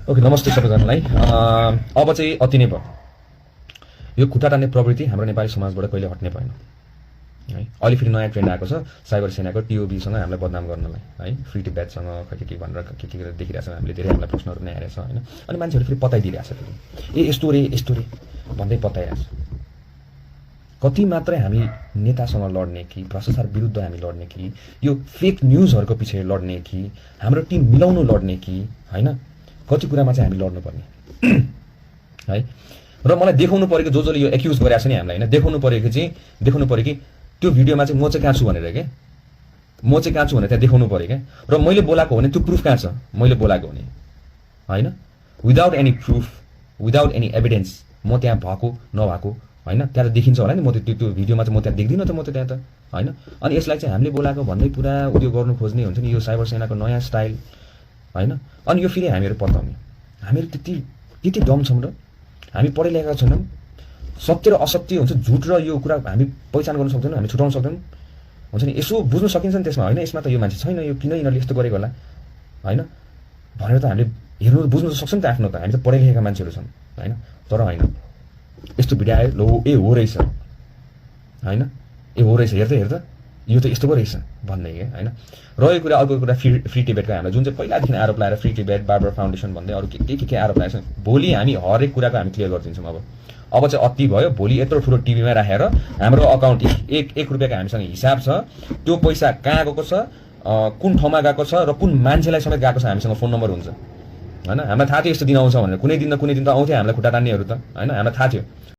Okay, नमस्ते सबैजनालाई। अब चाहिँ अति नै भयो। यो खुट्टा टान्ने प्रवृत्ति हाम्रो नेपाली समाजबाट कहिले हट्ने भएन है। अहिले फेरि नयाँ ट्रेन्ड आएको छ साइबर सेनाको टिओबीसँग हामीलाई बदनाम गर्नलाई है, फ्री टिप ब्याचसँग के भनेर के देखिरहेको छ। हामीले धेरै हामीलाई प्रश्नहरू नै आइरहेछ होइन। अनि मान्छेहरू फेरि पताइदिइरहेछ फेरि यस्तो रे भन्दै पताइरहेछ। कति मात्रै हामी नेतासँग लड्ने कि भ्रष्टाचार विरुद्ध हामी लड्ने कि यो फेक न्युजहरूको पछि लड्ने कि हाम्रो टिम मिलाउनु लड्ने कि होइन, कति कुरामा चाहिँ हामी लड्नुपर्ने है। र मलाई देखाउनु परेको जसले यो एक्युज गरेछ नि हामीलाई होइन, देखाउनु पऱ्यो कि त्यो भिडियोमा चाहिँ म चाहिँ कहाँ छु भनेर क्या, म चाहिँ कहाँ छु भनेर त्यहाँ देखाउनु पऱ्यो क्या। र मैले बोलाएको भने त्यो प्रुफ कहाँ छ मैले बोलाएको भने होइन। Without any proof, without any evidence म त्यहाँ भएको नभएको होइन, त्यहाँ त देखिन्छ होला नि। म त्यो भिडियोमा चाहिँ म त्यहाँ देख्दिनँ त, म त त्यहाँ त होइन। अनि यसलाई चाहिँ हामीले बोलाएको भन्दै पुरा उयो गर्नु खोज्ने हुन्छ नि, यो साइबर सेनाको नयाँ स्टाइल होइन। अनि यो फेरि हामीहरू पत्ताउने, हामीहरू त्यति डम छौँ र हामी पढे लेखेका छैनौँ। सत्य र असत्य हुन्छ, झुट र यो कुरा हामी पहिचान गर्न सक्दैनौँ, हामी छुटाउन सक्दैनौँ हुन्छ नि। यसो बुझ्नु सकिन्छ नि त्यसमा होइन, यसमा त यो मान्छे छैन, यो किन यिनीहरूले यस्तो गरेको होला होइन भनेर त हामीले हेर्नु बुझ्नु सक्छौँ नि त आफ्नो त। हामी त पढे लेखेका मान्छेहरू छौँ होइन। तर होइन, यस्तो भिडियो आयो लो ए हो रहेछ होइन, ए हो रहेछ हेर्दा यो त यस्तो पो रहेछ भन्ने क्या होइन। रहेको कुरा अर्को कुरा फ्री टिबेटको हामीलाई जुन चाहिँ पहिलादेखि आरोप लगाएर फ्री टिबेट बार्बर फाउन्डेसन भन्दै अरू के आरोप लगाएको छ। भोलि हामी हरेक कुराको हामी क्लियर गरिदिन्छौँ। अब चाहिँ अति भयो। भोलि यत्रो ठुलो टिभीमा राखेर हाम्रो अकाउन्ट एक रुपियाँको हामीसँग हिसाब छ, त्यो पैसा कहाँ गएको छ, कुन ठाउँमा गएको छ र कुन मान्छेलाई समेत गएको छ हामीसँग फोन नम्बर हुन्छ होइन। हामीलाई थाहा थियो यस्तो दिन आउँछ भनेर। कुनै दिन त आउँथ्यो हामीलाई खुट्टा टान्नेहरू त होइन, हामीलाई थाहा थियो।